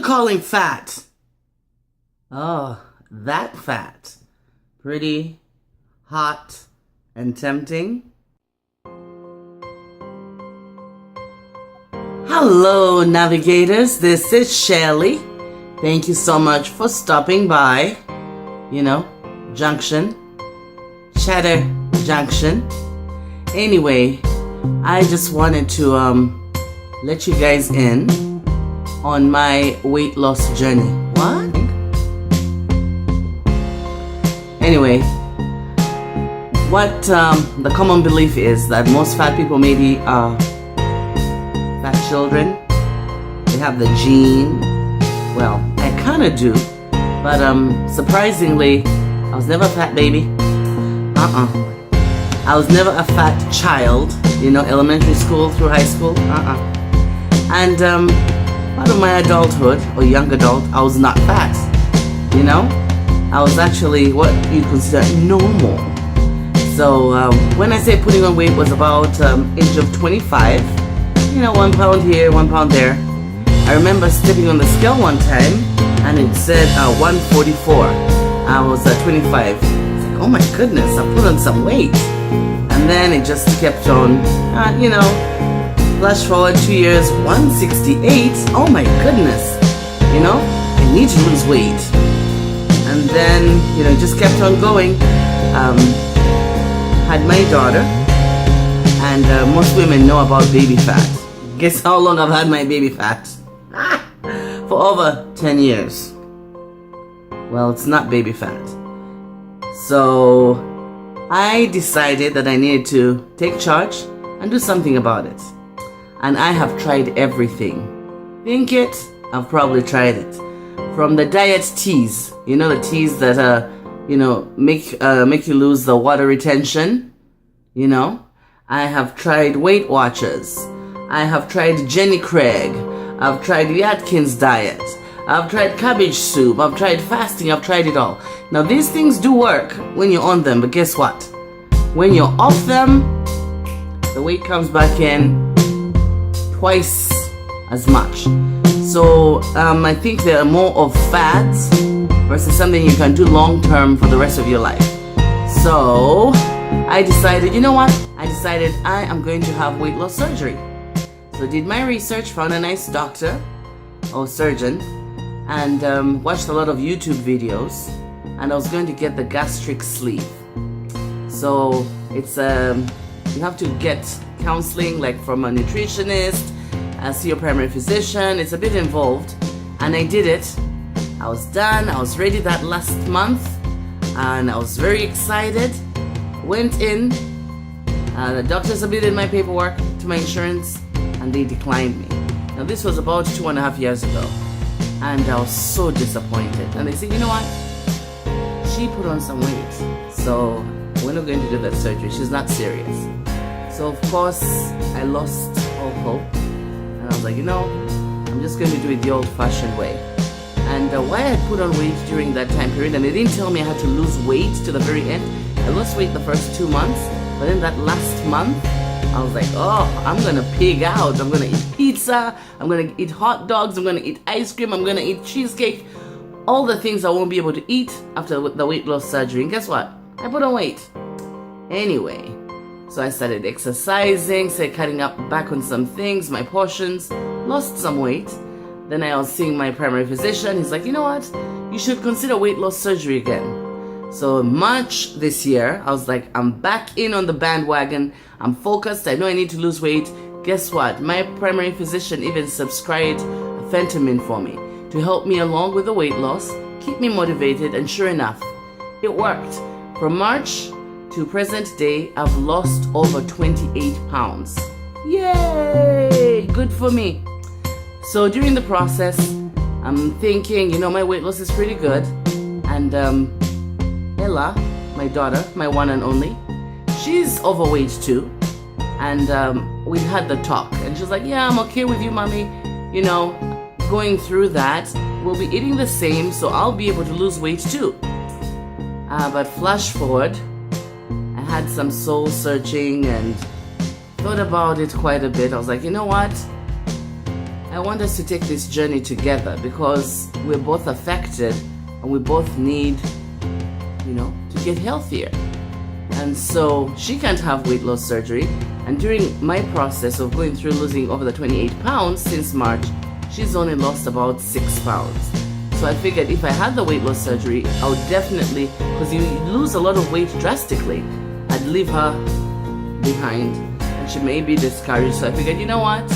calling fat? Oh, that fat. Pretty, hot, and tempting. Hello, navigators. This is Shirley. Thank you so much for stopping by. Junction. Chatter Junction. Anyway, I just wanted to let you guys in on my weight loss journey. What? Anyway, what the common belief is that most fat people maybe are fat children. They have the gene. Well, I kind of do, but surprisingly, I was never a fat baby. I was never a fat child, elementary school through high school. And part of my adulthood, or young adult, I was not fat. I was actually what you'd consider normal. So when I say putting on weight was about age of 25, 1 pound here, 1 pound there. I remember stepping on the scale one time and it said 144. I was 25. Oh my goodness, I put on some weight. And then it just kept on, flash forward 2 years, 168. Oh my goodness, I need to lose weight. And then, it just kept on going. Had my daughter, and most women know about baby fat. Guess how long I've had my baby fat? For over 10 years. Well, it's not baby fat. So I decided that I needed to take charge and do something about it. And I have tried everything. Think it? I've probably tried it. From the diet teas, the teas that make you lose the water retention. I have tried Weight Watchers. I have tried Jenny Craig. I've tried the Atkins diet. I've tried cabbage soup. I've tried fasting. I've tried it all. Now these things do work when you're on them, but guess what? When you're off them, the weight comes back in twice as much. So I think there are more of fads versus something you can do long term for the rest of your life. So I decided, I am going to have weight loss surgery. So did my research, found a nice doctor or surgeon, and watched a lot of YouTube videos, and I was going to get the gastric sleeve. So it's you have to get counseling like from a nutritionist, see your primary physician. It's a bit involved, and I did it. I was done. I was ready that last month, and I was very excited. Went in. The doctor submitted my paperwork to my insurance, and they declined me. Now this was about 2.5 years ago, and I was so disappointed. And they said, you know what? She put on some weight, so we're not going to do that surgery. She's not serious. So of course I lost all hope, and I was like, I'm just going to do it the old-fashioned way. And why I put on weight during that time period, and they didn't tell me I had to lose weight to the very end. I lost weight the first 2 months, but then that last month, I was like, I'm gonna pig out. I'm gonna eat pizza, I'm gonna eat hot dogs, I'm gonna eat ice cream, I'm gonna eat cheesecake. All the things I won't be able to eat after the weight loss surgery. And guess what? I put on weight. Anyway, so I started exercising, started cutting back on some things, my portions, lost some weight. Then I was seeing my primary physician. He's like, you know what? You should consider weight loss surgery again. So March this year, I was like, I'm back in on the bandwagon. I'm focused. I know I need to lose weight. Guess what? My primary physician even subscribed amphetamine for me to help me along with the weight loss, keep me motivated, and sure enough, it worked. From March to present day, I've lost over 28 pounds. Yay! Good for me. So during the process, I'm thinking, my weight loss is pretty good. And Ella, my daughter, my one and only, she's overweight too. And we had the talk. And she's like, yeah, I'm okay with you, mommy. Going through that, we'll be eating the same, so I'll be able to lose weight too. But flash forward, I had some soul searching and thought about it quite a bit. I was like, you know what? I want us to take this journey together because we're both affected and we both need, to get healthier. And so she can't have weight loss surgery. And during my process of going through losing over the 28 pounds since March, she's only lost about 6 pounds. So I figured if I had the weight loss surgery, I would definitely, because you lose a lot of weight drastically, I'd leave her behind and she may be discouraged. So I figured, you know what?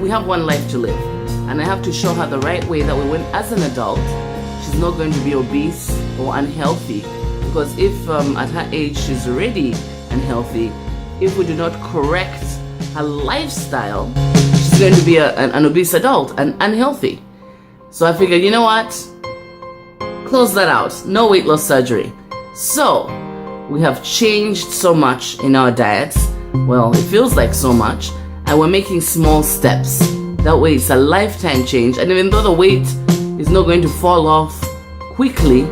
We have one life to live. And I have to show her the right way that when as an adult, she's not going to be obese or unhealthy. Because if at her age she's already unhealthy, if we do not correct her lifestyle, she's going to be an obese adult and unhealthy. So I figured, you know what? Close that out. No weight loss surgery. So we have changed so much in our diets. Well, it feels like so much. And we're making small steps. That way it's a lifetime change. And even though the weight is not going to fall off quickly,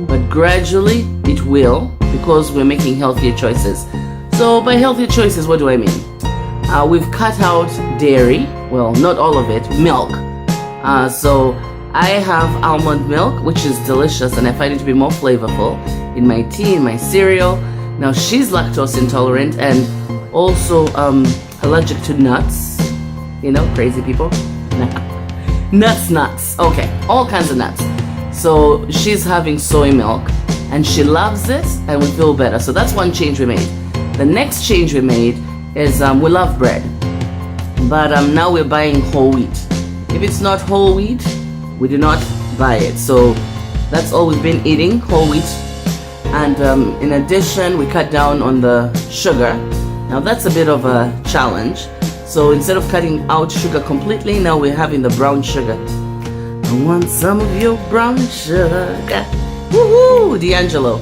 but gradually it will, because we're making healthier choices. So by healthier choices, what do I mean? We've cut out dairy. Well, not all of it. Milk. So I have almond milk, which is delicious, and I find it to be more flavorful in my tea, in my cereal. Now she's lactose intolerant and also allergic to nuts. Crazy people. Nuts. Okay, all kinds of nuts. So she's having soy milk and she loves it and we feel better. So that's one change we made. The next change we made is we love bread. But now we're buying whole wheat. If it's not whole wheat, we do not buy it. So that's all we've been eating, whole wheat. And in addition, we cut down on the sugar. Now that's a bit of a challenge. So instead of cutting out sugar completely, now we're having the brown sugar. I want some of your brown sugar. Woohoo, D'Angelo.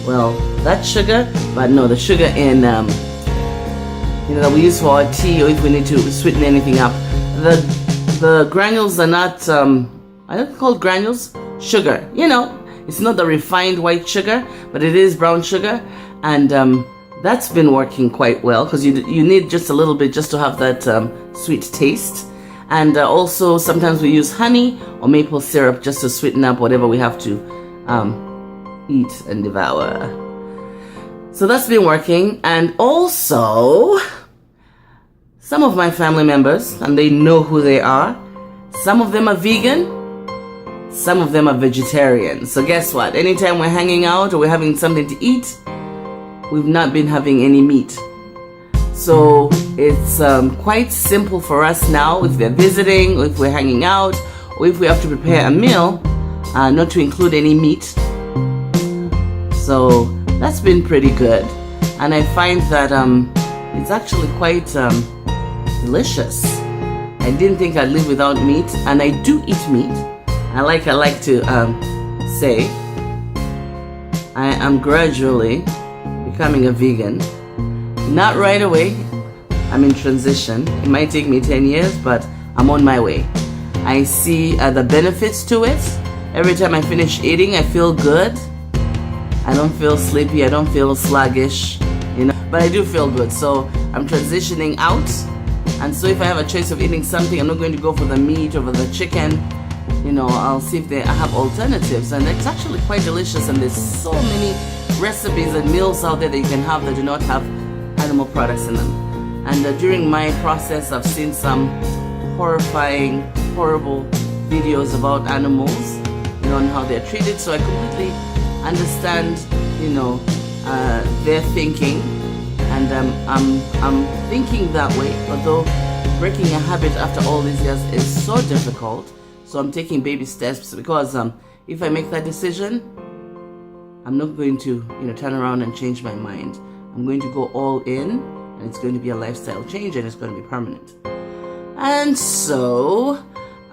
Well, that's sugar, but no, the sugar in that we use for our tea, or if we need to sweeten anything up. The granules are not I don't call granules, sugar. It's not the refined white sugar, but it is brown sugar, and that's been working quite well because you need just a little bit just to have that sweet taste. And also sometimes we use honey or maple syrup just to sweeten up whatever we have to eat and devour. So that's been working. And also some of my family members, and they know who they are, some of them are vegan, some of them are vegetarian. So guess what? Anytime we're hanging out or we're having something to eat, we've not been having any meat. So it's quite simple for us now if they're visiting, or if we're hanging out, or if we have to prepare a meal, not to include any meat. So that's been pretty good. And I find that it's actually quite delicious. I didn't think I'd live without meat, and I do eat meat. I like to say I am gradually becoming a vegan. Not right away. I'm in transition. It might take me 10 years, but I'm on my way. I see the benefits to it. Every time I finish eating, I feel good. I don't feel sleepy. I don't feel sluggish, but I do feel good. So I'm transitioning out. And so if I have a choice of eating something, I'm not going to go for the meat over the chicken. I'll see if I have alternatives. And it's actually quite delicious. And there's so many recipes and meals out there that you can have that do not have animal products in them. And during my process, I've seen some horrifying, horrible videos about animals, and how they're treated. So I completely understand, their thinking, and I'm thinking that way. Although breaking a habit after all these years is so difficult, so I'm taking baby steps because if I make that decision, I'm not going to, turn around and change my mind. I'm going to go all in, and it's going to be a lifestyle change, and it's going to be permanent. And so,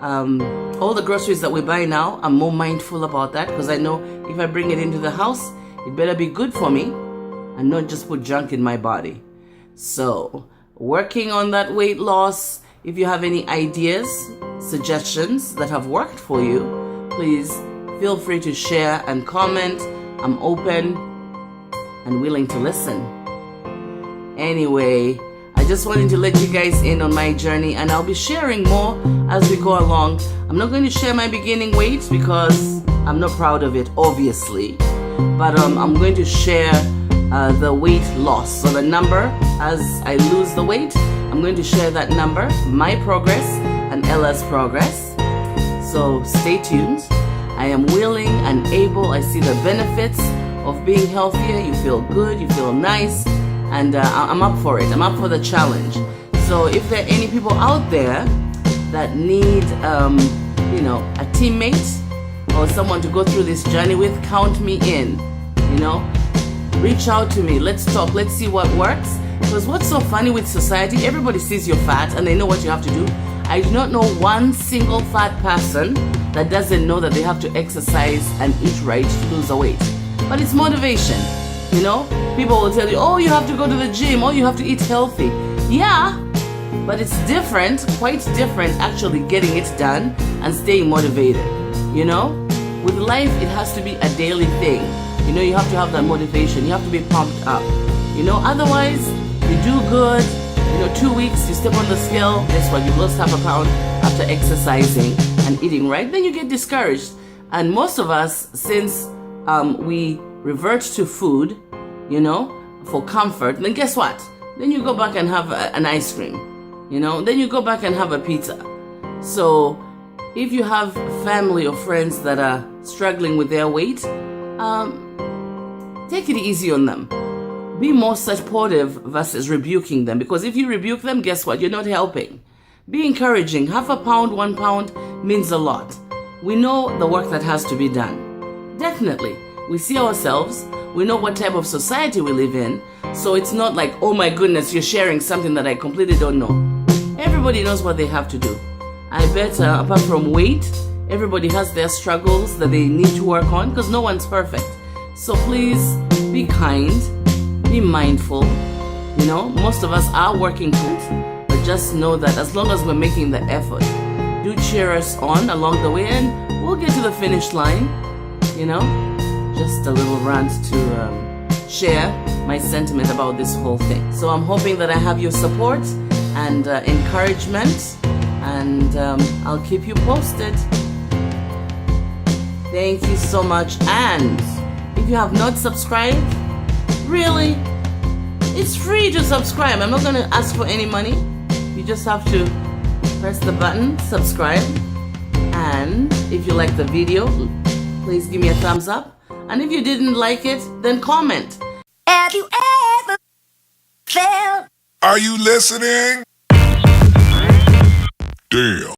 all the groceries that we buy now, I'm more mindful about that because I know if I bring it into the house, it better be good for me and not just put junk in my body. So, working on that weight loss. If you have any ideas, suggestions that have worked for you, please feel free to share and comment. I'm open and willing to listen. Anyway, I just wanted to let you guys in on my journey, and I'll be sharing more as we go along. I'm not going to share my beginning weight because I'm not proud of it, obviously, but I'm going to share the weight loss. So the number, as I lose the weight, I'm going to share that number, my progress and Ella's progress. So stay tuned. I am willing and able. I see the benefits of being healthier. You feel good, you feel nice, and I'm up for it. I'm up for the challenge. So if there are any people out there that need a teammate or someone to go through this journey with, count me in. Reach out to me. Let's talk. Let's see what works. Because what's so funny with society, everybody sees you're fat and they know what you have to do. I do not know one single fat person that doesn't know that they have to exercise and eat right to lose the weight. But it's motivation. People will tell you, oh, you have to go to the gym, oh, you have to eat healthy. Yeah, but it's different, quite different, actually getting it done and staying motivated. With life, it has to be a daily thing. You have to have that motivation. You have to be pumped up. Otherwise, you do good. 2 weeks, you step on the scale. Guess what? You've lost half a pound after exercising and eating right. Then you get discouraged. And most of us, since we revert to food, for comfort, then guess what? Then you go back and have an ice cream. Then you go back and have a pizza. So if you have family or friends that are struggling with their weight, take it easy on them. Be more supportive versus rebuking them, because if you rebuke them, guess what? You're not helping. Be encouraging. Half a pound, 1 pound means a lot. We know the work that has to be done. Definitely. We see ourselves. We know what type of society we live in. So it's not like, oh my goodness, you're sharing something that I completely don't know. Everybody knows what they have to do. I bet apart from weight, everybody has their struggles that they need to work on, because no one's perfect. So please be kind, be mindful. Most of us are working hard, but just know that as long as we're making the effort, do cheer us on along the way, and we'll get to the finish line. Just a little rant to share my sentiment about this whole thing. So I'm hoping that I have your support and encouragement, and I'll keep you posted. Thank you so much. And if you have not subscribed, really, it's free to subscribe. I'm not going to ask for any money. You just have to press the button, subscribe. And if you like the video, please give me a thumbs up. And if you didn't like it, then comment. Have you ever felt? Are you listening? Damn.